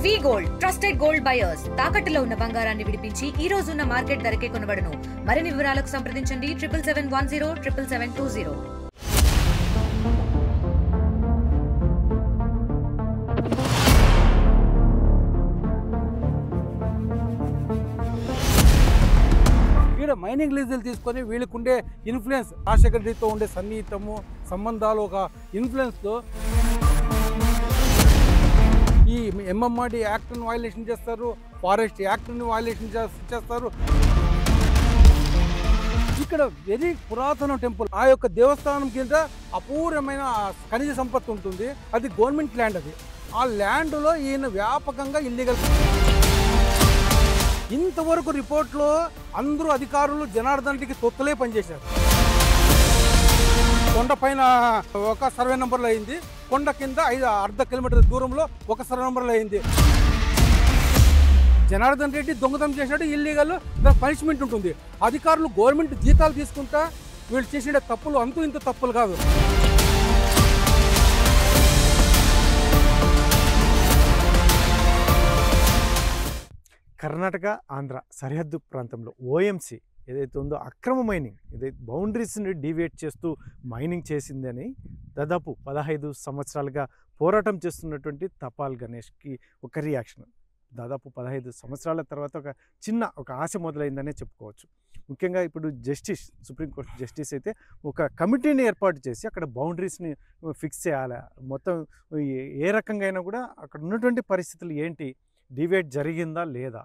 వి gold trusted gold buyers తాకట్టులో ఉన్న బంగారాన్ని విడిపించి ఈ రోజు ఉన్న మార్కెట్ ధరకే కొనబడును. మరిన్ని వివరాలకు సంప్రదించండి 7771077720. ఇక్కడ మైనింగ్ లీజులు తీసుకొని వీళ్ళకుండే ఇన్ఫ్లుయెన్స్, రాజశేఖర రెడ్డితో ఉండే సన్నిహితము సంబంధాలు, ఒక ఇన్ఫ్లుయెన్స్తో ఈ ఎంఎంఆర్డి యాక్ట్ని వైలేషన్ చేస్తారు, ఫారెస్ట్ యాక్ట్ని వైలేషన్ చేస్తారు. ఇక్కడ వెరీ పురాతన టెంపుల్, ఆ యొక్క దేవస్థానం కింద అపూర్వమైన ఖనిజ సంపత్తి ఉంటుంది. అది గవర్నమెంట్ ల్యాండ్. అది ఆ ల్యాండ్లో ఈయన వ్యాపకంగా ఇల్లీగల్. ఇంతవరకు రిపోర్ట్లో అందరూ అధికారులు జనార్దన్ రెడ్డికి తొత్తులే పనిచేశారు. కొండ పైన ఒక సర్వే నెంబర్లో అయింది, కొండ కింద అర్ధ కిలోమీటర్ దూరంలో ఒక సర్వే నెంబర్లో అయింది. జనార్దన్ రెడ్డి దొంగతనం చేసినట్టు ఇల్లీగల్, దానికి పనిష్మెంట్ ఉంటుంది. అధికారులు గవర్నమెంట్ జీతాలు తీసుకుంటా వీళ్ళు చేసిన తప్పులు అంతూ ఇంత తప్పులు కాదు. కర్ణాటక ఆంధ్ర సరిహద్దు ప్రాంతంలో ఓఎంసీ ఏదైతే ఉందో అక్రమ మైనింగ్, ఏదైతే బౌండరీస్ని డివియేట్ చేస్తూ మైనింగ్ చేసిందని దాదాపు 15 సంవత్సరాలుగా పోరాటం చేస్తున్నటువంటి తపాల్ గణేష్కి ఒక రియాక్షన్. దాదాపు 15 సంవత్సరాల తర్వాత ఒక ఆశ మొదలైందనే చెప్పుకోవచ్చు. ముఖ్యంగా ఇప్పుడు సుప్రీంకోర్టు జస్టిస్ అయితే ఒక కమిటీని ఏర్పాటు చేసి అక్కడ బౌండరీస్ని ఫిక్స్ చేయాలి, మొత్తం ఏ రకంగా అయినా కూడా అక్కడ ఉన్నటువంటి పరిస్థితులు ఏంటి, డివేట్ జరిగిందా లేదా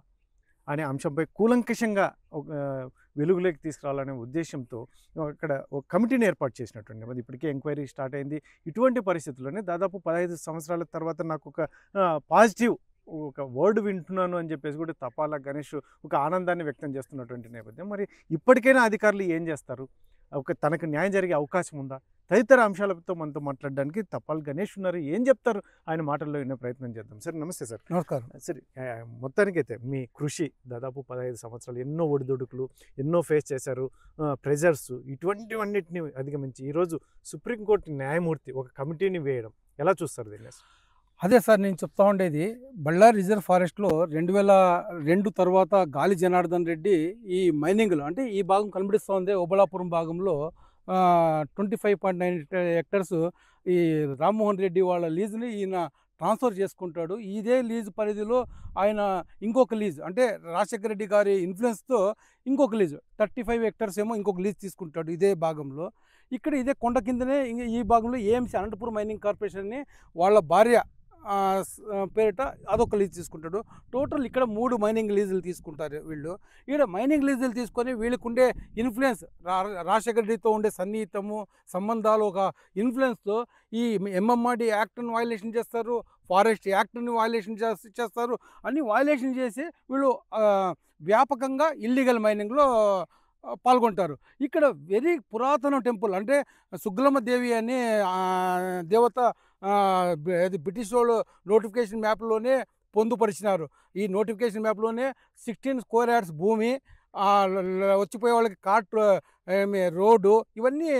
అనే అంశంపై కూలంకషంగా వెలుగులోకి తీసుకురావాలనే ఉద్దేశంతో అక్కడ ఒక కమిటీని ఏర్పాటు చేసినటువంటి అది ఇప్పటికే ఎంక్వైరీ స్టార్ట్ అయింది. ఇటువంటి పరిస్థితుల్లోనే దాదాపు 15 సంవత్సరాల తర్వాత నాకు ఒక పాజిటివ్ ఒక వర్డ్ వింటున్నాను అని చెప్పేసి కూడా తపాల గణేష్ ఒక ఆనందాన్ని వ్యక్తం చేస్తున్నటువంటి నేపథ్యం. మరి ఇప్పటికైనా అధికారులు ఏం చేస్తారు, తనకు న్యాయం జరిగే అవకాశం ఉందా, తదితర అంశాలతో మనతో మాట్లాడడానికి తపాల్ గణేష్ ఉన్నారు. ఏం చెప్తారు ఆయన మాటల్లో వినే ప్రయత్నం చేద్దాం. సార్ నమస్తే. సార్ నమస్కారం. సరే, మొత్తానికైతే మీ కృషి దాదాపు 15 సంవత్సరాలు ఎన్నో ఒడిదుడుకులు ఎన్నో ఫేస్ చేశారు, ప్రెజర్స్, ఇటువంటివన్నిటిని అధిగమించి ఈరోజు సుప్రీంకోర్టు న్యాయమూర్తి ఒక కమిటీని వేయడం ఎలా చూస్తారు దీన్ని? అదే సార్ నేను చెప్తా ఉండేది, బళ్ళారి రిజర్వ్ ఫారెస్ట్లో 2002 తర్వాత గాలి జనార్దన్ రెడ్డి ఈ మైనింగ్లో, అంటే ఈ భాగం కనిపిస్తుంది ఓబళాపురం భాగంలో 25.9 హెక్టర్స్ ఈ రామ్మోహన్ రెడ్డి వాళ్ళ లీజుని ఈయన ట్రాన్స్ఫర్ చేసుకుంటాడు. ఇదే లీజు పరిధిలో ఆయన ఇంకొక లీజ్, అంటే రాజశేఖర రెడ్డి గారి ఇన్ఫ్లుయెన్స్తో ఇంకొక లీజు 35 హెక్టర్స్ ఏమో ఇంకొక లీజ్ తీసుకుంటాడు ఇదే భాగంలో. ఇక్కడ ఇదే కొండ కిందనే ఈ భాగంలో ఏఎంసీ అనంతపురం మైనింగ్ కార్పొరేషన్ని వాళ్ళ భార్య పేరిట అదొక లీజ్ తీసుకుంటాడు. టోటల్ ఇక్కడ 3 మైనింగ్ లీజులు తీసుకుంటారు వీళ్ళు. ఇక్కడ మైనింగ్ లీజులు తీసుకొని వీళ్ళకుండే ఇన్ఫ్లుయెన్స్, రాజశేఖర రెడ్డితో ఉండే సన్నిహితము సంబంధాలు, ఒక ఇన్ఫ్లుయెన్స్తో ఈ ఎంఎంఆర్డి యాక్ట్ని వైలేషన్ చేస్తారు, ఫారెస్ట్ యాక్ట్ని వైలేషన్ చేస్తారు. అన్ని వైలేషన్ చేసి వీళ్ళు వ్యాపకంగా ఇల్లీగల్ మైనింగ్లో పాల్గొంటారు. ఇక్కడ వెరీ పురాతన టెంపుల్, అంటే సుగ్లమ్మ దేవి అనే దేవత అది బ్రిటిష్ వాళ్ళు నోటిఫికేషన్ మ్యాప్లోనే పొందుపరిచినారు. ఈ నోటిఫికేషన్ మ్యాప్లోనే 16 స్క్వేర్ యార్డ్స్ భూమి, వచ్చిపోయే వాళ్ళకి కార్ట్ రోడ్డు, ఇవన్నీ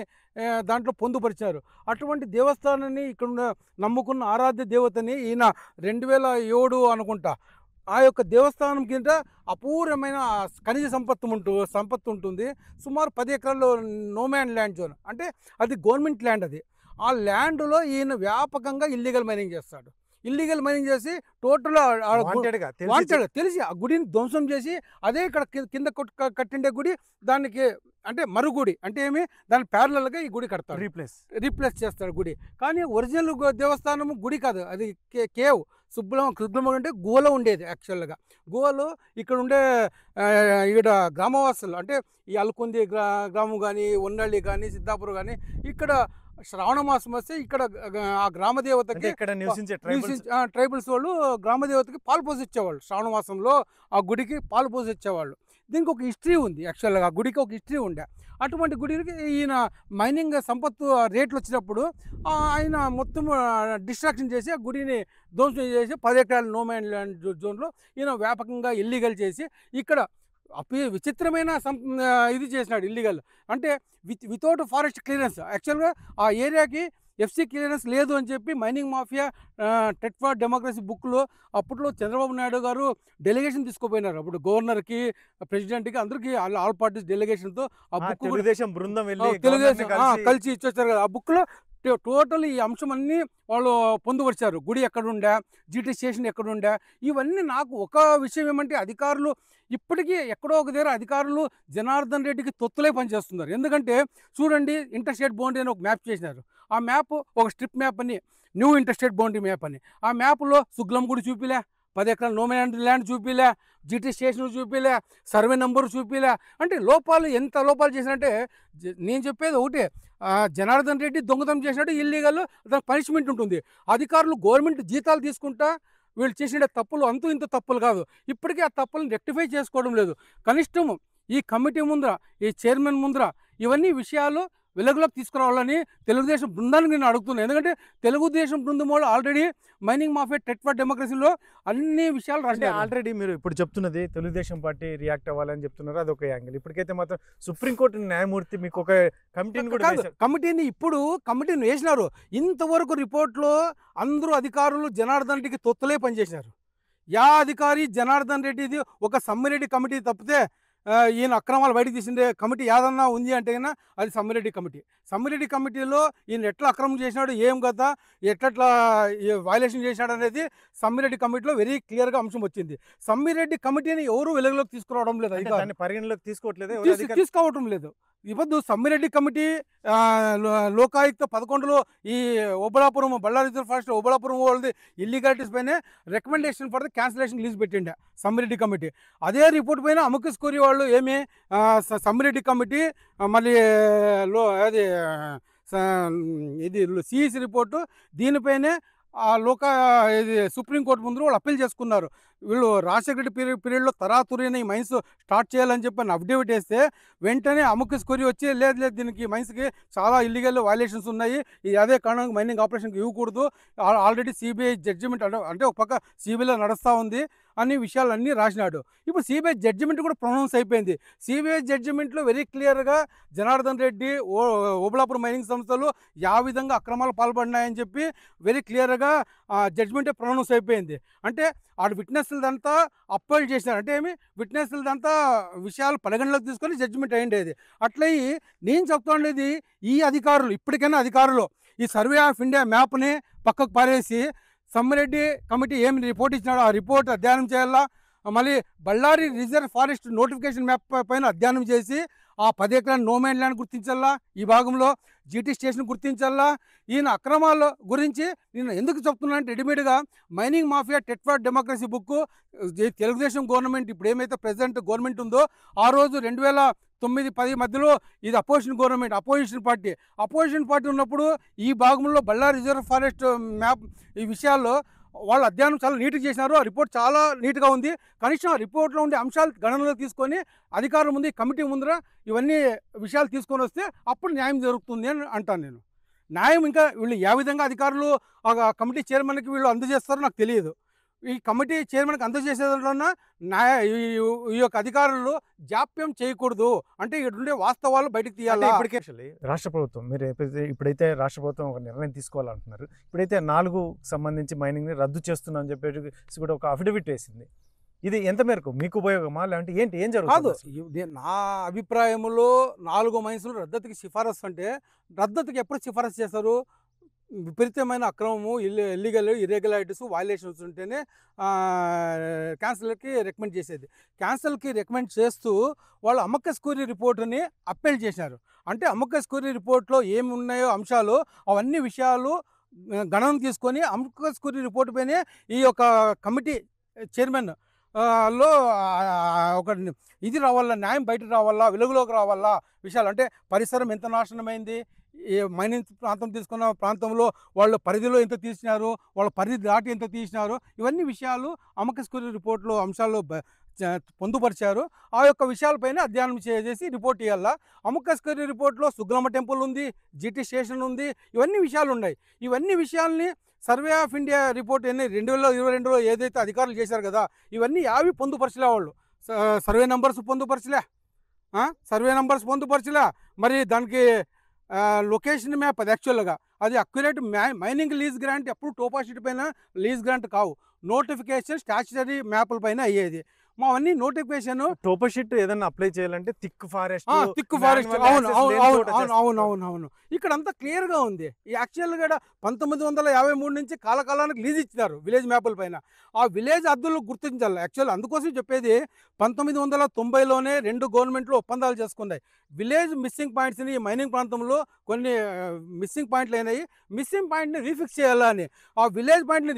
దాంట్లో పొందుపరిచారు. అటువంటి దేవస్థానాన్ని ఇక్కడ నమ్ముకున్న ఆరాధ్య దేవతని ఈయన 2007 అనుకుంటా ఆ యొక్క దేవస్థానం కింద అపూర్వమైన ఖనిజ సంపత్తి ఉంటుంది. సుమారు 10 ఎకరాల్లో నోమ్యాన్ ల్యాండ్ జోన్, అంటే అది గవర్నమెంట్ ల్యాండ్. అది ఆ ల్యాండ్లో ఈయన వ్యాపకంగా ఇల్లీగల్ మైనింగ్ చేస్తాడు. ఇల్లీగల్ మైనింగ్ చేసి టోటల్ తెలిసి ఆ గుడిని ధ్వంసం చేసి, అదే ఇక్కడ కింద కట్టిండే గుడి, దానికి అంటే మరుగుడి అంటే ఏమి, దాని ప్యారలల్గా ఈ గుడి కడతాడు, రీప్లేస్ చేస్తాడు గుడి. కానీ ఒరిజినల్ దేవస్థానము గుడి కాదు, అది కేవ్. సుబ్రహ్మణ్యం అంటే గుహలో ఉండేది. యాక్చువల్గా గుహలో ఇక్కడ ఉండే ఇక్కడ గ్రామవాసులు, అంటే ఈ అల్కొంది గ్రామం కానీ, ఉన్నళ్ళి కానీ, సిద్ధాపురం కానీ, ఇక్కడ శ్రావణ మాసం వస్తే ఇక్కడ ఆ గ్రామదేవతకి ట్రైబల్స్ వాళ్ళు గ్రామదేవతకి పాలు పోసి ఇచ్చేవాళ్ళు. శ్రావణ మాసంలో ఆ గుడికి పాలు పోసి ఇచ్చేవాళ్ళు. దీనికి ఒక హిస్టరీ ఉంది. యాక్చువల్గా ఆ గుడికి ఒక హిస్టరీ ఉండే. అటువంటి గుడికి ఈయన మైనింగ్ సంపత్తు రేట్లు వచ్చినప్పుడు ఆయన మొత్తం డిస్ట్రాక్షన్ చేసి ఆ గుడిని ధ్వంసం చేసి 10 ఎకరాల నోమ్యాన్ ల్యాండ్ జోన్లో ఈయన వ్యాపకంగా ఇల్లీగల్ చేసి ఇక్కడ విచిత్రమైన ఇది చేసినాడు ఇల్లీగల్. అంటే వితౌట్ ఫారెస్ట్ క్లియరెన్స్. యాక్చువల్గా ఆ ఏరియాకి ఎఫ్సీ క్లియరెన్స్ లేదు అని చెప్పి మైనింగ్ మాఫియా టెట్ ఫర్ డెమోక్రసీ బుక్లో అప్పట్లో చంద్రబాబు నాయుడు గారు డెలిగేషన్ తీసుకుపోయినారు. అప్పుడు గవర్నర్కి, ప్రెసిడెంట్కి, అందరికీ ఆల్ పార్టీస్ డెలిగేషన్తో ఆ బుక్ తెలుగుదేశం బృందం వెళ్ళి తెలుగుదేశం కలిసి ఇచ్చొచ్చారు కదా. ఆ బుక్లో టోటల్ ఈ అంశం అన్నీ వాళ్ళు పొందుపరిచారు. గుడి ఎక్కడుండా, జీటీ స్టేషన్ ఎక్కడుండా, ఇవన్నీ. నాకు ఒక విషయం ఏమంటే, అధికారులు ఇప్పటికీ ఎక్కడో ఒక దగ్గర అధికారులు జనార్దన్ రెడ్డికి తొత్తులే పనిచేస్తున్నారు. ఎందుకంటే చూడండి, ఇంటర్స్టేట్ బౌండరీ అని ఒక మ్యాప్ చేసినారు. ఆ మ్యాప్ ఒక స్ట్రిప్ మ్యాప్ అని, న్యూ ఇంటర్స్టేట్ బౌండరీ మ్యాప్ అని. ఆ మ్యాప్లో సుగ్లం గుడి చూపిలే, 10 ఎకరాల నోమెన్ ల్యాండ్ చూపిలే, జీటీ స్టేషన్ చూపిలే, సర్వే నెంబర్ చూపిలే. అంటే లోపాలు ఎంత లోపాలు చేసినట్టే. నేను చెప్పేది ఒకటే, జనార్దన్ రెడ్డి దొంగతనం చేసినట్టు ఇల్లీగల్, దానికి పనిష్మెంట్ ఉంటుంది. అధికారులు గవర్నమెంట్ జీతాలు తీసుకుంటా వీళ్ళు చేసిన తప్పులు అంతూ ఇంత తప్పులు కాదు. ఇప్పటికీ ఆ తప్పులను రెక్టిఫై చేసుకోవడం లేదు. కనిష్టం ఈ కమిటీ ముందర, ఈ చైర్మన్ ముందర ఇవన్నీ విషయాలు వెలుగులోకి తీసుకురావాలని తెలుగుదేశం బృందానికి నేను అడుగుతున్నాను. ఎందుకంటే తెలుగుదేశం బృందం వాళ్ళు ఆల్రెడీ మైనింగ్ మాఫియా టెట్ ఫర్ డెమోక్రసీలో అన్ని విషయాలు అంటే ఆల్రెడీ మీరు ఇప్పుడు చెప్తున్నది తెలుగుదేశం పార్టీ రియాక్ట్ అవ్వాలని చెప్తున్నారు, అదొక యాంగిల్. ఇప్పటికైతే మాత్రం సుప్రీంకోర్టు న్యాయమూర్తి మీకు ఒక కమిటీని కూడా కమిటీని కమిటీని వేసినారు. ఇంతవరకు రిపోర్ట్లో అందరూ అధికారులు జనార్దన్ రెడ్డికి తొత్తులే పనిచేసినారు. యా అధికారి జనార్దన్ రెడ్డిది ఒక సమ్మిరెడ్డి కమిటీ తప్పితే ఈయన అక్రమాలు బయటకు తీసిండే కమిటీ ఏదన్నా ఉంది అంటే కన్నా అది సమ్మిరెడ్డి కమిటీ. సమ్మిరెడ్డి కమిటీలో ఈయన ఎట్లా అక్రమం చేసినాడు, ఏం కదా, ఎట్లా వైలేషన్ చేసినాడు అనేది సమ్మిరెడ్డి కమిటీలో వెరీ క్లియర్గా అంశం వచ్చింది. సమ్మిరెడ్డి కమిటీని ఎవరు వెలుగులోకి తీసుకురావడం లేదు, పరిగణలోకి తీసుకోవటం లేదు. ఇప్పుడు సమ్మిరెడ్డి కమిటీ లోకాయుక్త 11లో ఈ ఓబళాపురం, బళ్ళారి రిజర్వ్ ఫారెస్ట్ ఓబళాపురం వాళ్ళది ఇల్లీగాలిటీస్ పైన recommendation for the cancellation release పెట్టిండే సమ్మిరెడ్డి కమిటీ. అదే రిపోర్ట్ పైన అముకస్ కోరి వాళ్ళు ఏమి సమ్మిరెడ్డి కమిటీ మళ్ళీ అది ఇది సిఈసి రిపోర్టు దీనిపైనే ఇది సుప్రీంకోర్టు ముందు వాళ్ళు అప్పీల్ చేసుకున్నారు. వీళ్ళు రాజశేఖర రెడ్డి పీరియడ్లో తరాతురైన ఈ మైన్స్ స్టార్ట్ చేయాలని చెప్పి అఫిడేవిట్ వేస్తే వెంటనే అముకస్ కోరి వచ్చి లేదు దీనికి మైన్స్కి చాలా ఇల్లీగల్ వైలేషన్స్ ఉన్నాయి, అదే కారణంగా మైనింగ్ ఆపరేషన్కి ఇవ్వకూడదు, ఆల్రెడీ సిబిఐ జడ్జిమెంట్ అంటే ఒక పక్క సిబిఐలో నడుస్తూ ఉంది అన్ని విషయాలన్నీ రాసినాడు. ఇప్పుడు సిబిఐ జడ్జిమెంట్ కూడా ప్రొనౌన్స్ అయిపోయింది. సిబిఐ జడ్జిమెంట్లో వెరీ క్లియర్గా జనార్దన్ రెడ్డి, ఓబళాపురం మైనింగ్ సంస్థలు యా విధంగా అక్రమాలు పాల్పడినాయని చెప్పి వెరీ క్లియర్గా జడ్జిమెంటే ప్రొనౌన్స్ అయిపోయింది. అంటే ఆడ విట్నెస్లదంతా అప్పీల్ చేసినారు. అంటే ఏమి విట్నెస్లదంతా విషయాలు పరిగణలోకి తీసుకొని జడ్జిమెంట్ అయ్యిండేది. అట్లయి నేను చెప్తుండేది, ఈ అధికారులు ఇప్పటికైనా అధికారులు ఈ సర్వే ఆఫ్ ఇండియా మ్యాప్ని పక్కకు పారేసి సమ్మిరెడ్డి కమిటీ ఏమి రిపోర్ట్ ఇచ్చినాడో ఆ రిపోర్ట్ అధ్యయనం చేయాలా, మళ్ళీ Ballari reserve forest notification map పైన అధ్యయనం చేసి ఆ 10 ఎకరాల నోమెన్ ల్యాండ్ గుర్తించాలా, ఈ భాగంలో జీటీ స్టేషన్ గుర్తించాలా. ఈయన అక్రమాల గురించి నేను ఎందుకు చెప్తున్నా అంటే, రెడీమేడ్గా మైనింగ్ మాఫియా టెట్ for democracy book Telugu Desam government ఇప్పుడు ఏమైతే ప్రెసిడెంట్ గవర్నమెంట్ ఉందో ఆ రోజు 2009-10 మధ్యలో ఇది అపోజిషన్ గవర్నమెంట్, అపోజిషన్ పార్టీ ఉన్నప్పుడు ఈ భాగంలో బళ్ళారి రిజర్వ్ ఫారెస్ట్ మ్యాప్ ఈ విషయాల్లో వాళ్ళు అధ్యయనం చాలా నీట్గా చేసినారు. ఆ రిపోర్ట్ చాలా నీట్గా ఉంది. కనీసం ఆ రిపోర్ట్లో ఉండే అంశాలు గణనలో తీసుకొని అధికారుల ముందు, కమిటీ ముందర ఇవన్నీ విషయాలు తీసుకొని వస్తే అప్పుడు న్యాయం జరుగుతుంది అని అంటాను నేను. న్యాయం ఇంకా వీళ్ళు ఏ విధంగా అధికారులు ఆ కమిటీ చైర్మన్కి వీళ్ళు అందజేస్తారో నాకు తెలియదు. ఈ కమిటీ చైర్మన్కి అందజేసేదాంట్లో ఈ యొక్క అధికారులు జాప్యం చేయకూడదు, అంటే ఇటుండే వాస్తవాలు బయటకు తీయాలి. ఇప్పటికే రాష్ట్ర ప్రభుత్వం మీరు ఇప్పుడైతే రాష్ట్ర ప్రభుత్వం ఒక నిర్ణయం తీసుకోవాలంటున్నారు. ఇప్పుడైతే 4 సంబంధించి మైనింగ్ని రద్దు చేస్తున్నాం అని చెప్పేసి కూడా ఒక అఫిడవిట్ వేసింది. ఇది ఎంత మేరకు మీకు ఉపయోగమా, లేదంటే ఏం జరుగుతుంది? నా అభిప్రాయంలో 4 మైన్స్లు రద్దతికి సిఫారసు అంటే, రద్దతికి ఎప్పుడు సిఫారసు చేస్తారు? విపరీతమైన అక్రమము, ఇల్లీగల్ ఇర్రెగ్యులారిటీస్, వైలేషన్స్ ఉంటేనే క్యాన్సల్కి రికమెండ్ చేసేది. క్యాన్సల్కి రికమెండ్ చేస్తూ వాళ్ళు అమ్మకస్ క్వరీ రిపోర్టుని అప్పీల్ చేశారు. అంటే అమ్మకస్ క్వరీ రిపోర్ట్లో ఏమి ఉన్నాయో అంశాలు అవన్నీ విషయాలు గణన తీసుకొని అమ్మకస్ క్వరీ రిపోర్టు పైనే ఈ యొక్క కమిటీ చైర్మన్ లో ఒక ఇది రావాలా, న్యాయం బయటకు రావాలా, వెలుగులోకి రావాలా విషయాలు. అంటే పరిసరం ఎంత నాశనమైంది, ఈ మైనింగ్ ప్రాంతం తీసుకున్న ప్రాంతంలో వాళ్ళ పరిధిలో ఎంత తీసినారు, వాళ్ళ పరిధి దాటి ఎంత తీసినారు, ఇవన్నీ విషయాలు అమ్మకస్ క్వరీ రిపోర్ట్లో అంశాల్లో పొందుపరిచారు. ఆ యొక్క విషయాలపైన అధ్యయనం చేసి రిపోర్ట్ ఇవ్వాలా. అమ్మకస్ క్వరీ రిపోర్ట్లో సుగ్లమ్మ టెంపుల్ ఉంది, జీటీ స్టేషన్ ఉంది, ఇవన్నీ విషయాలు ఉన్నాయి. ఇవన్నీ విషయాల్ని సర్వే ఆఫ్ ఇండియా రిపోర్ట్ 2022లో ఏదైతే అధికారులు చేశారు కదా, ఇవన్నీ యావి పొందుపరచలే వాళ్ళు. సర్వే నెంబర్స్ పొందుపరచలే, మరి దానికి లొకేషన్ మ్యాప్ అది యాక్చువల్గా అది అక్యురేట్ మైనింగ్ లీజ్ గ్రాంట్ ఎప్పుడు టోపాషీట్ పైన లీజ్ గ్రాంట్ కావు, నోటిఫికేషన్ స్టాచ్యుటరీ మ్యాప్ల పైన అయ్యేది. మా అన్ని నోటిఫికేషన్ టోపషీట్ ఏదైనా అప్లై చేయాలంటే థిక్ ఫారెస్ట్ అవును ఇక్కడ అంతా క్లియర్గా ఉంది. ఈ యాక్చువల్గా 1953 నుంచి కాలకాలానికి లీజ్ ఇచ్చినారు విలేజ్ మ్యాప్ల పైన. ఆ విలేజ్ హద్దులు గుర్తించాలి యాక్చువల్. అందుకోసం చెప్పేది 1990లోనే 2 గవర్నమెంట్లు ఒప్పందాలు చేసుకున్నాయి. విలేజ్ మిస్సింగ్ పాయింట్స్ని ఈ మైనింగ్ ప్రాంతంలో కొన్ని మిస్సింగ్ పాయింట్లు అయినాయి, మిస్సింగ్ పాయింట్ని రీఫిక్స్ చేయాలని. ఆ విలేజ్ పాయింట్ని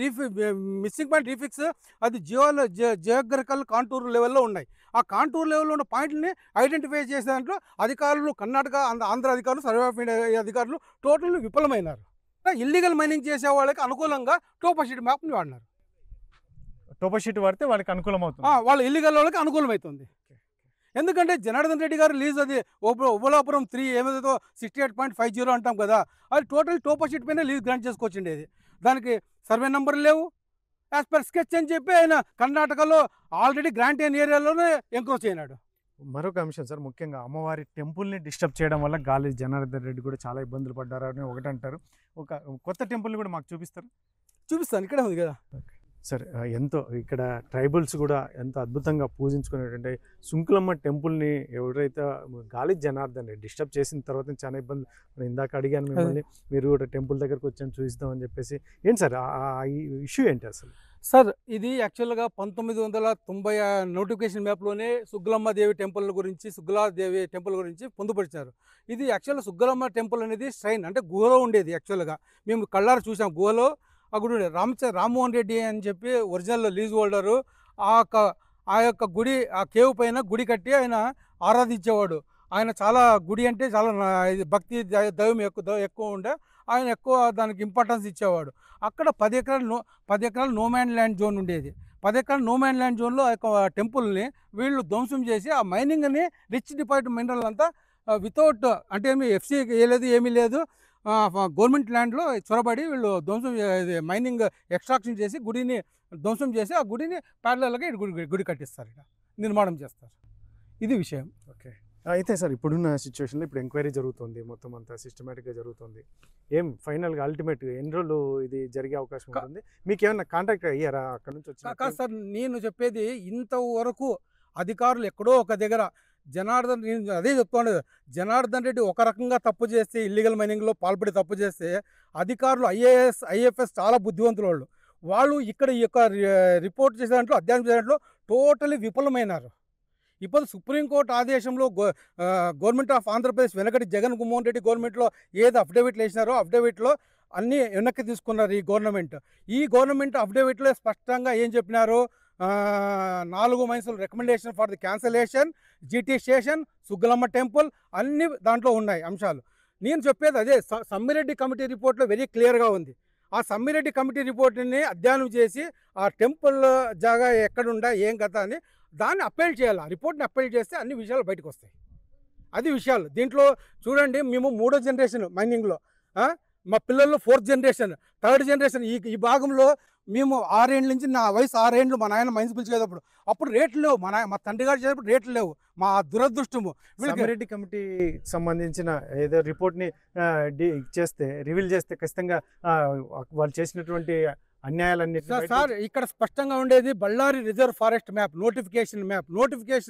మిస్సింగ్ పాయింట్ రీఫిక్స్ అది జియోగ్రఫికల్ కాంటూర్ లెవెల్లో ఉన్నాయి. ఆ కాంటూర్ లెవెల్లో ఉన్న పాయింట్ని ఐడెంటిఫై చేసే దాంట్లో అధికారులు, కర్ణాటక ఆంధ్ర అధికారులు, సర్వే ఆఫ్ ఇండియా అధికారులు టోటల్ విఫలమైనారు. ఇల్లీగల్ మైనింగ్ చేసే వాళ్ళకి అనుకూలంగా టోపాషీట్ మ్యాప్ని వాడినారు. టోపషీట్ వాడితే వాళ్ళకి అనుకూలం అవుతుంది, వాళ్ళ ఇల్లీగల్ వాళ్ళకి అనుకూలమవుతుంది. ఎందుకంటే జనార్దన్ రెడ్డి గారు లీజ్ అది ఉబలాపురం 3 ఏమైతే 68.50 అంటాం కదా, అది టోటల్ టోపాషీట్ పైన లీజ్ గ్రాంట్ చేసుకోవచ్చిండేది. దానికి సర్వే నెంబర్ లేవు, యాజ్ పర్ స్కెచ్ అని చెప్పి ఆయన కర్ణాటకలో ఆల్రెడీ గ్రాంట్ అయిన ఏరియాలోనే ఎంక్రోచ్ అయినాడు. మరొక అంశం సార్, ముఖ్యంగా అమ్మవారి టెంపుల్ని డిస్టర్బ్ చేయడం వల్ల గాలి జనార్దన్ రెడ్డి కూడా చాలా ఇబ్బందులు పడ్డారు అని ఒకటి అంటారు. ఒక కొత్త టెంపుల్ని కూడా మాకు చూపిస్తారు? చూపిస్తాను, ఇక్కడే ఉంది కదా సార్. ఎంతో ఇక్కడ ట్రైబల్స్ కూడా ఎంతో అద్భుతంగా పూజించుకునేటువంటి సుంకులమ్మ టెంపుల్ని ఎవరైతే గాలి జనార్దన్ రెడ్డి డిస్టర్బ్ చేసిన తర్వాత చాలా ఇబ్బంది. ఇందాక అడిగాను మిమ్మల్ని, మీరు కూడా టెంపుల్ దగ్గరకు వచ్చాను చూపిస్తామని చెప్పేసి. ఏంటి సార్ ఈ ఇష్యూ ఏంటి అసలు? సార్ ఇది యాక్చువల్గా 1990 నోటిఫికేషన్ మ్యాప్లోనే సుగ్గలమ్మ దేవి టెంపుల్ గురించి, సుగ్గలాదేవి టెంపుల్ గురించి పొందుపరిచారు. ఇది యాక్చువల్గా సుగ్గలమ్మ టెంపుల్ అనేది స్ట్రైన్ అంటే గుహలో ఉండేది. యాక్చువల్గా మేము కళ్ళారు చూసాం, గుహలో ఆ గుడి రామ్మోహన్ రెడ్డి అని చెప్పి ఒరిజినల్ లీజ్ హోల్డరు ఆ యొక్క గుడి, ఆ కేవ్ పైన గుడి కట్టి ఆయన ఆరాధించేవాడు. ఆయన చాలా గుడి అంటే చాలా భక్తి దైవం ఎక్కువ ఉండే, ఆయన ఎక్కువ దానికి ఇంపార్టెన్స్ ఇచ్చేవాడు. అక్కడ 10 ఎకరాలు నో మ్యాన్ ల్యాండ్ జోన్ ఉండేది. 10 ఎకరాల నో మ్యాన్ ల్యాండ్ జోన్లో ఆ యొక్క టెంపుల్ని వీళ్ళు ధ్వంసం చేసి ఆ మైనింగ్ని రిచ్ డిపాజిట్ మినరల్ అంతా వితౌట్ అంటే ఎఫ్సీ వేయలేదు, ఏమీ లేదు, గవర్నమెంట్ ల్యాండ్లో చొరబడి వీళ్ళు ధ్వంసం మైనింగ్ ఎక్స్ట్రాక్షన్ చేసి గుడిని ధ్వంసం చేసి ఆ గుడిని ప్యారలల్గా గుడి కట్టిస్తారు, ఇక్కడ నిర్మాణం చేస్తారు. ఇది విషయం. ఓకే, అయితే సార్ ఇప్పుడున్న సిచ్యువేషన్లో ఇప్పుడు ఎంక్వైరీ జరుగుతుంది, మొత్తం అంతా సిస్టమేటిక్గా జరుగుతుంది. ఏం ఫైనల్గా అల్టిమేట్గా ఎన్ని రోజులు ఇది జరిగే అవకాశం ఉంటుంది? మీకు ఏమన్నా కాంటాక్ట్ అయ్యారా అక్కడ నుంచి వచ్చి? కాదు సార్, నేను చెప్పేది ఇంతవరకు అధికారులు ఎక్కడో ఒక దగ్గర నేను అదే చెప్తాను, జనార్దన్ రెడ్డి ఒక రకంగా తప్పు చేస్తే, ఇల్లీగల్ మైనింగ్లో పాల్పడి తప్పు చేస్తే, అధికారులు ఐఏఎస్ ఐఎఫ్ఎస్ చాలా బుద్ధివంతులు. వాళ్ళు ఇక్కడ ఈ యొక్క రిపోర్ట్ చేసే దాంట్లో, అధ్యయనం చేసే దాంట్లో టోటలీ విఫలమైనారు. ఇప్పుడు సుప్రీంకోర్టు ఆదేశంలో గవర్నమెంట్ ఆఫ్ ఆంధ్రప్రదేశ్ వెనకటి జగన్మోహన్ రెడ్డి గవర్నమెంట్లో ఏది అఫిడవిట్లు వేసినారో అఫిడవిట్లో అన్నీ వెనక్కి తీసుకున్నారు ఈ గవర్నమెంట్ అఫిడవిట్లో స్పష్టంగా ఏం చెప్పినారు, 4 మైన్స్ల recommendation for the cancellation, GT station, Suggalamma temple అన్ని దాంట్లో ఉన్నాయి అంశాలు. నేను చెప్పేది అదే, సమ్మిరెడ్డి కమిటీ రిపోర్ట్లో వెరీ క్లియర్గా ఉంది. ఆ సమ్మిరెడ్డి కమిటీ రిపోర్ట్ని అధ్యయనం చేసి ఆ టెంపుల్ జాగా ఎక్కడుండా ఏం కథ అని దాన్ని అప్పీల్ చేయాలి. ఆ రిపోర్ట్ని అప్పీల్ చేస్తే అన్ని విషయాలు బయటకు వస్తాయి. అది విషయాలు. దీంట్లో చూడండి, మేము 3వ జనరేషన్ మైనింగ్లో, మా పిల్లల్లో 4th జనరేషన్, 3rd జనరేషన్. ఈ భాగంలో మేము 6 ఏళ్ళ నుంచి, నా వయసు 6 ఏళ్ళు, మా నాయన మైన్స్ పిలిచేటప్పుడు అప్పుడు రేట్లు లేవు, మా తండ్రి గారు చేసేటప్పుడు రేట్లు లేవు. మా దురదృష్టము. సమ్మిరెడ్డి కమిటీ సంబంధించిన ఏదో రిపోర్ట్ని చేస్తే, రివీల్ చేస్తే ఖచ్చితంగా వాళ్ళు చేసినటువంటి అన్యాయాలన్నీ సార్ ఇక్కడ స్పష్టంగా ఉండేది. Ballari reserve forest map, notification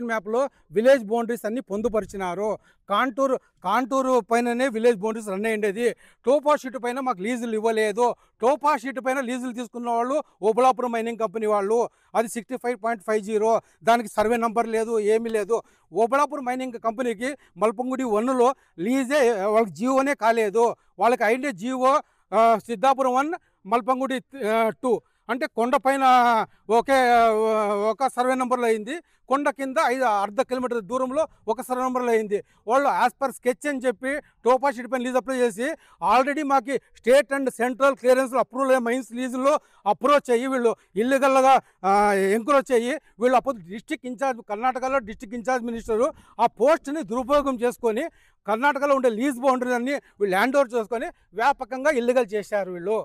మ్యాప్లో విలేజ్ బౌండరీస్ అన్ని పొందుపరిచినారు. కాంటూరు పైననే విలేజ్ బౌండరీస్ రన్ అయ్యేది. టోపా షీట్ పైన మాకు లీజులు ఇవ్వలేదు. టోపా షీట్ పైన లీజులు తీసుకున్న వాళ్ళు ఓబులాపురం మైనింగ్ కంపెనీ వాళ్ళు, అది 65.50, దానికి సర్వే నంబర్ లేదు, ఏమీ లేదు. ఓబులాపురం మైనింగ్ కంపెనీకి మల్పంగుడి 1లో లీజే, వాళ్ళకి జీవోనే కాలేదు. వాళ్ళకి అయితే జీవో సిద్ధాపురం 1, మల్పంగుడి 2 అంటే కొండ పైన ఒక సర్వే నెంబర్లో అయింది, కొండ కింద 1/2 కిలోమీటర్ దూరంలో ఒక సర్వే నెంబర్లో అయింది. వాళ్ళు యాజ్ పర్ స్కెచ్ అని చెప్పి టోపా షీట్ పైన లీజ్ అప్లై చేసి ఆల్రెడీ మాకు స్టేట్ అండ్ సెంట్రల్ క్లియరెన్స్లో అప్రూవల్ అయ్యే మైన్స్ లీజుల్లో అప్రోచ్ అయ్యి వీళ్ళు ఇల్లీగల్గా ఎంక్రోచ్ అయ్యి వీళ్ళు అప్పుడు డిస్ట్రిక్ట్ ఇన్ఛార్జ్, కర్ణాటకలో డిస్ట్రిక్ట్ ఇన్ఛార్జ్ మినిస్టరు ఆ పోస్ట్ని దురుపయోగం చేసుకొని కర్ణాటకలో ఉండే లీజ్ బౌండరీ అన్ని వీళ్ళు హ్యాండ్ ఓవర్ చేసుకొని వ్యాపకంగా ఇల్లీగల్ చేశారు వీళ్ళు.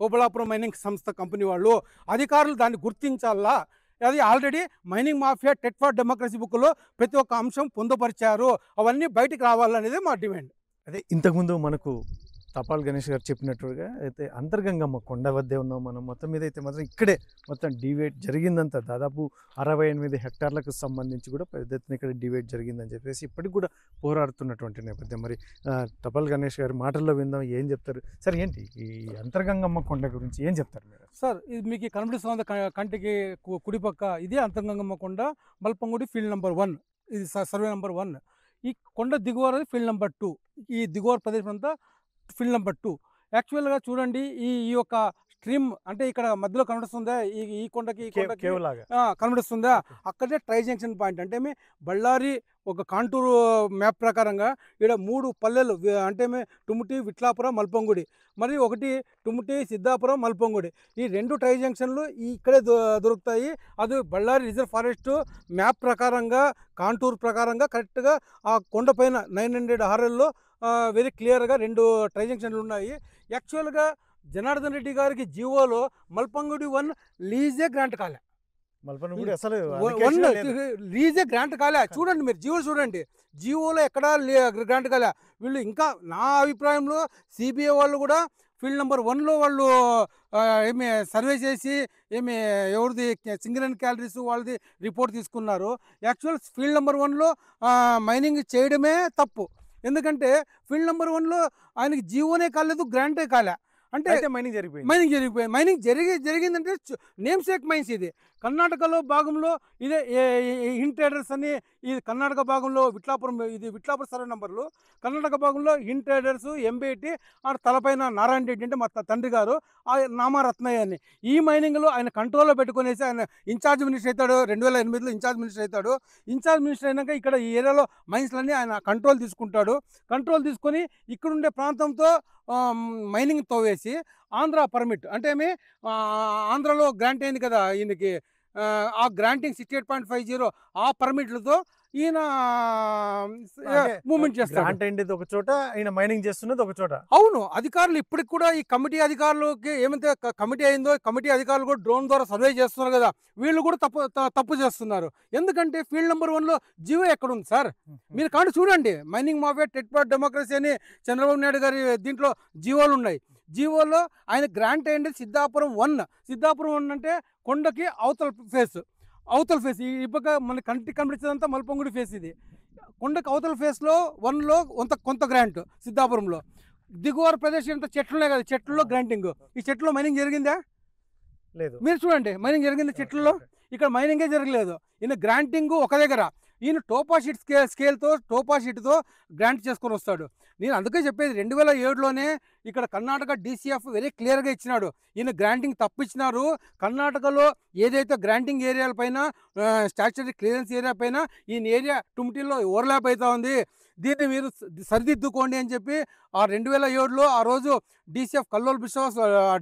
ఓబులాపురం మైనింగ్ సంస్థ కంపెనీ వాళ్ళు. అధికారులు దాన్ని గుర్తించాలా. అది ఆల్రెడీ మైనింగ్ మాఫియా టెట్ ఫర్ డెమోక్రసీ బుక్లో ప్రతి ఒక్క అంశం పొందుపరిచారు. అవన్నీ బయటికి రావాలనేది మా డిమాండ్. అదే ఇంతకుముందు మనకు తపాల్ గణేష్ గారు చెప్పినట్టుగా అయితే అంతర్గంగమ్మ కొండ వద్దే ఉన్నాం మనం. మొత్తం మీద అయితే మాత్రం ఇక్కడే మొత్తం డివేట్ జరిగిందంతా దాదాపు 68 హెక్టార్లకు సంబంధించి కూడా పెద్ద ఎత్తున ఇక్కడ డివేట్ జరిగిందని చెప్పేసి ఇప్పటికి కూడా పోరాడుతున్నటువంటి నేపథ్యం. మరి తపాల్ గణేష్ గారి మాటల్లో విందాం ఏం చెప్తారు సార్. ఏంటి ఈ అంతర్గంగమ్మ కొండ గురించి ఏం చెప్తారు మీరు? సార్ ఇది మీకు కనిపిస్తుంది కంటికి కుడిపక్క ఇదే అంతర్గంగమ్మ కొండ, మల్పంగుడి ఫీల్డ్ నెంబర్ 1, ఇది సర్వే నెంబర్ 1. ఈ కొండ దిగువ ఫీల్డ్ నెంబర్ 2, ఈ దిగువ ప్రదేశం అంతా ఫీల్డ్ నెంబర్ 2. యాక్చువల్గా చూడండి ఈ ఈ యొక్క స్ట్రీమ్ అంటే ఇక్కడ మధ్యలో కనిపిస్తుందా, ఈ కొండకి కనిపిస్తుందా, అక్కడే ట్రై జంక్షన్ పాయింట్. అంటే బళ్ళారి ఒక కాంటూరు మ్యాప్ ప్రకారంగా ఇక్కడ 3 పల్లెలు అంటే టుముటి, విట్లాపురం, మల్పంగుడి, మరి ఒకటి టుముటి, సిద్ధాపురం, మల్పంగుడి. ఈ 2 ట్రై జంక్షన్లు ఇక్కడే దొరుకుతాయి. అది బళ్ళారి రిజర్వ్ ఫారెస్ట్ మ్యాప్ ప్రకారంగా కాంటూర్ ప్రకారంగా కరెక్ట్గా ఆ కొండపైన 900 హారెల్లో వెరీ క్లియర్గా 2 ట్రై జంక్షన్లు ఉన్నాయి. యాక్చువల్గా జనార్దన్ రెడ్డి గారికి జీవోలో మల్పంగుడి 1 లీజే గ్రాంట్ కాలే, లీజే గ్రాంట్ కాలే. చూడండి మీరు జీవో చూడండి, జీవోలో ఎక్కడా గ్రాంట్ కాలే. వీళ్ళు ఇంకా నా అభిప్రాయంలో సిబిఐ వాళ్ళు కూడా ఫీల్డ్ నెంబర్ 1లో వాళ్ళు ఏమి సర్వే చేసి ఎవరిది సింగిల్ అండ్ క్యాలరీస్ వాళ్ళది రిపోర్ట్ తీసుకున్నారు. యాక్చువల్ ఫీల్డ్ నెంబర్ 1లో మైనింగ్ చేయడమే తప్పు. ఎందుకంటే ఫీల్డ్ నెంబర్ 1లో ఆయనకి జీవోనే కాలేదు, గ్రాంటే కాలే. అంటే మైనింగ్ జరిగిందంటే నేమ్ సేక్ మైన్స్. ఇది కర్ణాటకలో భాగంలో ఇదే హింట్ ట్రేడర్స్ అని, ఇది కర్ణాటక భాగంలో విట్లాపురం, ఇది విట్లాపురం సర్వే నెంబర్లు. కర్ణాటక భాగంలో హింట్ ట్రేడర్స్, ఎంబేటి, ఆ తలపైన నారాయణ రెడ్డి అంటే మా తండ్రి గారు నామారత్నయ్య అని. ఈ మైనింగ్లో ఆయన కంట్రోల్లో పెట్టుకునేసి ఆయన ఇన్ఛార్జ్ మినిస్టర్ అవుతాడు. 2008లో ఇన్ఛార్జ్ మినిస్టర్ అవుతాడు. ఇన్ఛార్జ్ మినిస్టర్ అయినాక ఇక్కడ ఈ ఏరియాలో మైన్స్లన్నీ ఆయన కంట్రోల్ తీసుకుంటాడు. కంట్రోల్ తీసుకొని ఇక్కడుండే ప్రాంతంతో మైనింగ్ తవ్వేసి ఆంధ్ర పర్మిట్ అంటే ఆంధ్రాలో గ్రాంట్ అయింది కదా ఈయనకి, ఆ గ్రాంటింగ్ 68.50 ఆ పర్మిట్లతో ఈయన మూవ్మెంట్ చేస్తాడు. ఒక చోట ఈయన మైనింగ్ చేస్తున్నది ఒక చోట. అవును, అధికారులు ఇప్పటికి కూడా ఈ కమిటీ అధికారులకి ఏమైతే కమిటీ అయిందో, కమిటీ అధికారులు కూడా డ్రోన్ ద్వారా సర్వే చేస్తున్నారు కదా, వీళ్ళు కూడా తప్పు చేస్తున్నారు. ఎందుకంటే ఫీల్డ్ నెంబర్ 1లో జీవో ఎక్కడుంది సార్? మీరు కానీ చూడండి, మైనింగ్ మాఫియా టెట్ డెమోక్రసీ అని చంద్రబాబు నాయుడు గారి దీంట్లో జీవోలు ఉన్నాయి. జీవోలో ఆయన గ్రాంట్ అయ్యింది సిద్ధాపురం 1. సిద్ధాపురం 1 అంటే కొండకి అవతల ఫేస్. ఈ పక్క మన కంటికి కనిపించేదంతా మల్పంగుడి ఫేస్. ఇది కొండకి అవతల ఫేస్లో 1లో కొంత గ్రాంట్. సిద్ధాపురంలో దిగువ ప్రదేశం అంతా చెట్లున్నాయి కదా, చెట్లలో గ్రాంటింగ్. ఈ చెట్లో మైనింగ్ జరిగిందా? లేదు. మీరు చూడండి, మైనింగ్ జరిగింది చెట్లలో? ఇక్కడ మైనింగే జరగలేదు. ఈయన గ్రాంటింగ్ ఒక దగ్గర, ఈయన టోపాషీట్తో గ్రాంట్ చేసుకొని వస్తాడు. నేను అందుకే చెప్పేది 2007లోనే ఇక్కడ కర్ణాటక DCF వెరీ క్లియర్గా ఇచ్చినాడు. ఈయన గ్రాంటింగ్ తప్పించినారు. కర్ణాటకలో ఏదైతే గ్రాంటింగ్ ఏరియాల పైన స్టాచ్యుటరీ క్లియరెన్స్ ఏరియా పైన ఈయన ఏరియా టుమ్టీలో ఓవర్లాప్ అవుతా ఉంది, దీన్ని మీరు సరిదిద్దుకోండి అని చెప్పి ఆ 2007లో ఆ రోజు DCF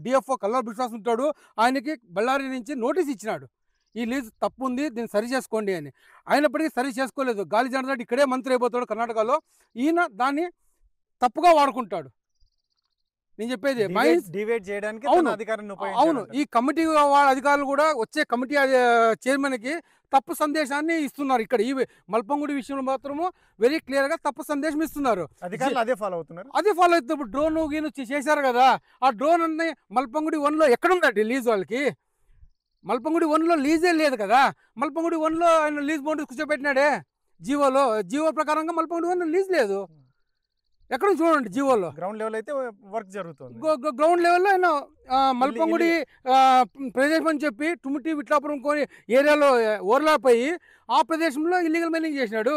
DFO కల్లోల్ బిశ్వాస్ ఉంటాడు, ఆయనకి బళ్ళారి నుంచి నోటీస్ ఇచ్చినాడు, ఈ లీజ్ తప్పు ఉంది, దీన్ని సరి చేసుకోండి అని. అయినప్పటికీ సరి చేసుకోలేదు. గాలి జనార్దన్ రెడ్డి ఇక్కడే మంత్రి అయిపోతాడు కర్ణాటకలో. ఈయన దాన్ని తప్పుగా వాడుకుంటాడు. నేను చెప్పేది మైన్స్ డివైడ్ చేయడానికి. అవును, ఈ కమిటీ అధికారులు కూడా వచ్చే కమిటీ చైర్మన్కి తప్పు సందేశాన్ని ఇస్తున్నారు. ఇక్కడ ఈ మల్పంగుడి విషయంలో మాత్రము వెరీ క్లియర్గా తప్పు సందేశం ఇస్తున్నారు. అధికారులు అదే ఫాలో అవుతున్నారు. ఇప్పుడు డ్రోన్ గీను చేశారు కదా, ఆ డ్రోన్ అన్ని మల్పంగుడి 1లో ఎక్కడుందండి లీజ్? వాళ్ళకి మల్పంగుడి 1లో లీజే లేదు కదా. మల్పంగుడి 1లో ఆయన లీజ్ బౌండరీస్ కూర్చోబెట్టినాడే జీవో ప్రకారంగా. మల్పంగుడి 1 లీజ్ లేదు, ఎక్కడ చూడండి జీవోలో. గ్రౌండ్ లెవెల్ అయితే వర్క్ జరుగుతుంది. గ్రౌండ్ లెవెల్లో ఆయన మల్పంగుడి ప్రదేశం అని చెప్పి టుముటి, విట్లాపురం ఏరియాలో ఓవర్లాప్ అయ్యి ఆ ప్రదేశంలో ఇల్లీగల్ మైనింగ్ చేసినాడు.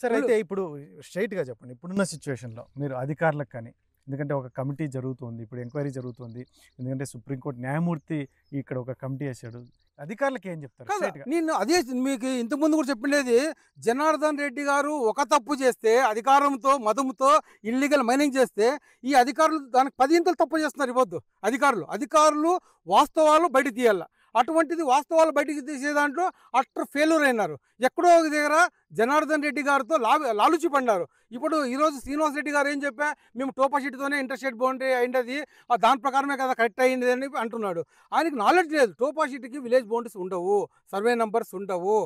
సరే, అయితే ఇప్పుడు స్ట్రైట్గా చెప్పండి, ఇప్పుడున్న సిచ్యువేషన్లో మీరు అధికారులకు కానీ, ఎందుకంటే ఒక కమిటీ జరుగుతుంది, ఇప్పుడు ఎంక్వైరీ జరుగుతుంది, ఎందుకంటే సుప్రీంకోర్టు న్యాయమూర్తి ఇక్కడ ఒక కమిటీ వేసాడు, అధికారులకు ఏం చెప్తారు? నేను అదే మీకు ఇంతకుముందు కూడా చెప్పిండేది, జనార్దన్ రెడ్డి గారు ఒక తప్పు చేస్తే, అధికారంతో మదముతో ఇల్లీగల్ మైనింగ్ చేస్తే, ఈ అధికారులు దానికి 10 ఇంతలు తప్పు చేస్తున్నారు. ఇవ్వద్దు అధికారులు వాస్తవాలు బయట తీయాల. అటువంటిది వాస్తవాలు బయటికి తీసే దాంట్లో అట్టర్ ఫెయిల్యూర్ అయినారు. ఎక్కడో ఒక దగ్గర జనార్దన్ రెడ్డి గారితో లాలుచి పడ్డారు. ఇప్పుడు ఈరోజు శ్రీనివాస్ రెడ్డి గారు ఏం చెప్పా, మేము టోపాషీట్తోనే ఇంటర్స్టేట్ బౌండరీ అయింది, దాని ప్రకారమే కదా కరెక్ట్ అయింది అని అంటున్నాడు. ఆయనకి నాలెడ్జ్ లేదు. టోపాషీట్కి విలేజ్ బౌండరీస్ ఉండవు, సర్వే నెంబర్స్ ఉండవు.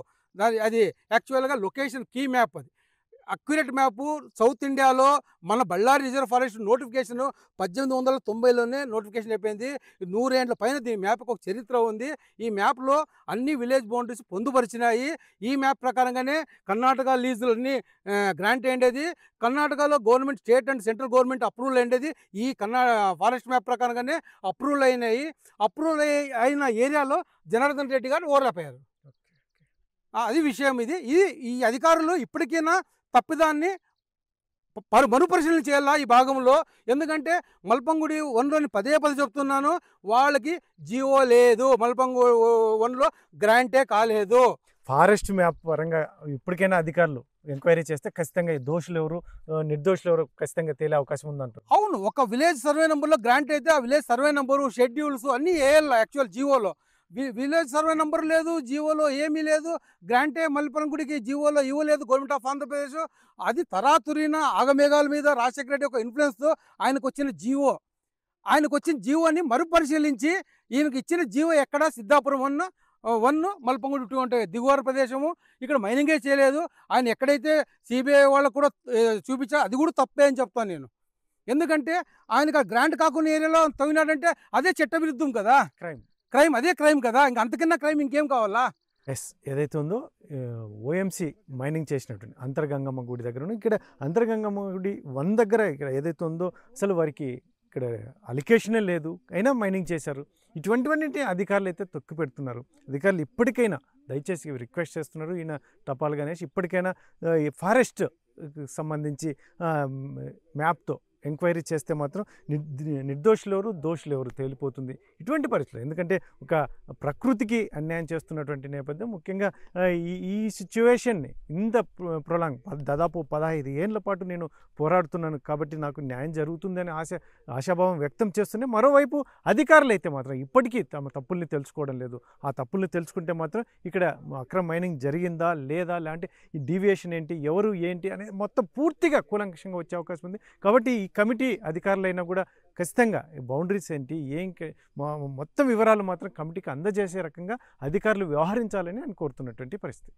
అది యాక్చువల్గా location key map. Accurate map south ఇండియాలో మన బళ్ళారి రిజర్వ్ ఫారెస్ట్ నోటిఫికేషన్ 1890లోనే నోటిఫికేషన్ అయిపోయింది. 100 ఏళ్ల పైన దీని మ్యాప్కి ఒక చరిత్ర ఉంది. ఈ మ్యాప్లో అన్ని విలేజ్ బౌండరీస్ పొందుపరిచినాయి. ఈ మ్యాప్ ప్రకారంగానే కర్ణాటక లీజులన్నీ గ్రాంట్ అయ్యేది. కర్ణాటకలో government, state and central government approval అయ్యేది. ఈ ఫారెస్ట్ మ్యాప్ ప్రకారంగానే అప్రూవల్ అయినాయి. అప్రూవల్ అయిన ఏరియాలో జనార్దన్ రెడ్డి గారు ఓవర్లాప్ అయ్యారు. అది విషయం. ఈ అధికారులు ఇప్పటికైనా తప్పిదాన్ని మరుపరిశీలన చేయాలా ఈ భాగంలో. ఎందుకంటే మల్పంగుడి 1లోని పదే చెప్తున్నాను, వాళ్ళకి జీవో లేదు. మల్పంగుడి 1లో గ్రాంటే కాలేదు. ఫారెస్ట్ మ్యాప్ పరంగా ఇప్పటికైనా అధికారులు ఎంక్వైరీ చేస్తే ఖచ్చితంగా దోషులు ఎవరు, నిర్దోషులు ఎవరు ఖచ్చితంగా తేలే అవకాశం ఉందంటారు. అవును, ఒక విలేజ్ సర్వే నెంబర్లో గ్రాంట్ అయితే ఆ విలేజ్ సర్వే నెంబరు, షెడ్యూల్స్ అన్నీ వేయాలి. యాక్చువల్ జీవోలో విలేజ్ సర్వే నెంబర్ లేదు, జీవోలో ఏమీ లేదు. గ్రాంటే మల్పంగుడికి జీవోలో ఇవ్వలేదు గవర్నమెంట్ ఆఫ్ ఆంధ్రప్రదేశ్. అది తరాతురిన ఆగమేఘాల మీద రాజశేఖర రెడ్డి ఒక ఇన్ఫ్లుయెన్స్తో ఆయనకు వచ్చిన జీవోని మరుపరిశీలించి ఈయనకి ఇచ్చిన జీవో ఎక్కడ సిద్ధాపురం 1 మల్పంగుడి 2 అంటే దిగువర ప్రదేశము. ఇక్కడ మైనింగే చేయలేదు. ఆయన ఎక్కడైతే సిబిఐ వాళ్ళకు కూడా చూపించా అది కూడా తప్పే అని చెప్తాను నేను. ఎందుకంటే ఆయనకు ఆ గ్రాంట్ కాకుండా ఏరియాలో తవ్వినాడంటే అదే చట్టవిరుద్ధం కదా, క్రైమ్ అదే క్రైమ్ కదా. ఇంక అంతకన్నా క్రైమ్ ఇంకేం కావాలా? ఏదైతే ఉందో ఓఎంసీ మైనింగ్ చేసినటువంటి అంతర్గంగమ్మ గుడి దగ్గర ఇక్కడ అంతర్గంగమ్మ గుడి 1 దగ్గర ఇక్కడ ఏదైతే ఉందో అసలు వారికి ఇక్కడ అలికేషనే లేదు, అయినా మైనింగ్ చేశారు. ఇటువంటివన్నీ అధికారులు అయితే తొక్కి పెడుతున్నారు. అధికారులు ఇప్పటికైనా దయచేసి రిక్వెస్ట్ చేస్తున్నారు, ఈయన టపాల్ గణేష్ ఇప్పటికైనా ఈ ఫారెస్ట్ సంబంధించి మ్యాప్తో ఎంక్వైరీ చేస్తే మాత్రం నిర్దోషులు ఎవరు, దోషులు ఎవరు తేలిపోతుంది ఇటువంటి పరిస్థితులు. ఎందుకంటే ఒక ప్రకృతికి అన్యాయం చేస్తున్నటువంటి నేపథ్యం, ముఖ్యంగా ఈ సిచ్యువేషన్ని ఇంత ప్రొలాంగ్ దాదాపు 15 ఏళ్ల పాటు నేను పోరాడుతున్నాను కాబట్టి నాకు న్యాయం జరుగుతుందని ఆశాభావం వ్యక్తం చేస్తూనే, మరోవైపు అధికారులు అయితే మాత్రం ఇప్పటికీ తమ తప్పుల్ని తెలుసుకోవడం లేదు. ఆ తప్పుల్ని తెలుసుకుంటే మాత్రం ఇక్కడ అక్రమ మైనింగ్ జరిగిందా లేదా, లేదంటే ఈ డీవియేషన్ ఏంటి, ఎవరు ఏంటి అనేది మొత్తం పూర్తిగా కూలంకషంగా వచ్చే అవకాశం ఉంది. కాబట్టి ఈ కమిటీ అధికారులైనా కూడా ఖచ్చితంగా బౌండరీస్ ఏంటి, మొత్తం వివరాలు మాత్రం కమిటీకి అందజేసే రకంగా అధికారులు వ్యవహరించాలని అని కోరుతున్నటువంటి పరిస్థితి.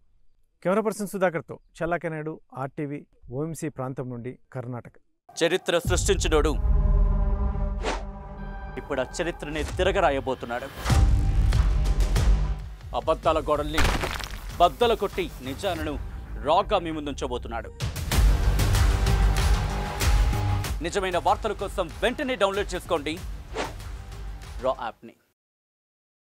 కెమెరా పర్సన్ సుధాకర్తో చల్లాక నాయుడు, RTV, ఓఎంసీ ప్రాంతం నుండి, కర్ణాటక. చరిత్ర సృష్టించినోడు ఇప్పుడు ఆ చరిత్రని తిరగరాయబోతున్నాడు. అబద్ధాల గోడల్ని బద్దలు కొట్టి నిజాలను రాగా మీ ముందుంచబోతున్నాడు. నిజమైన వార్తల కోసం వెంటనే డౌన్లోడ్ చేసుకోండి రా యాప్ని.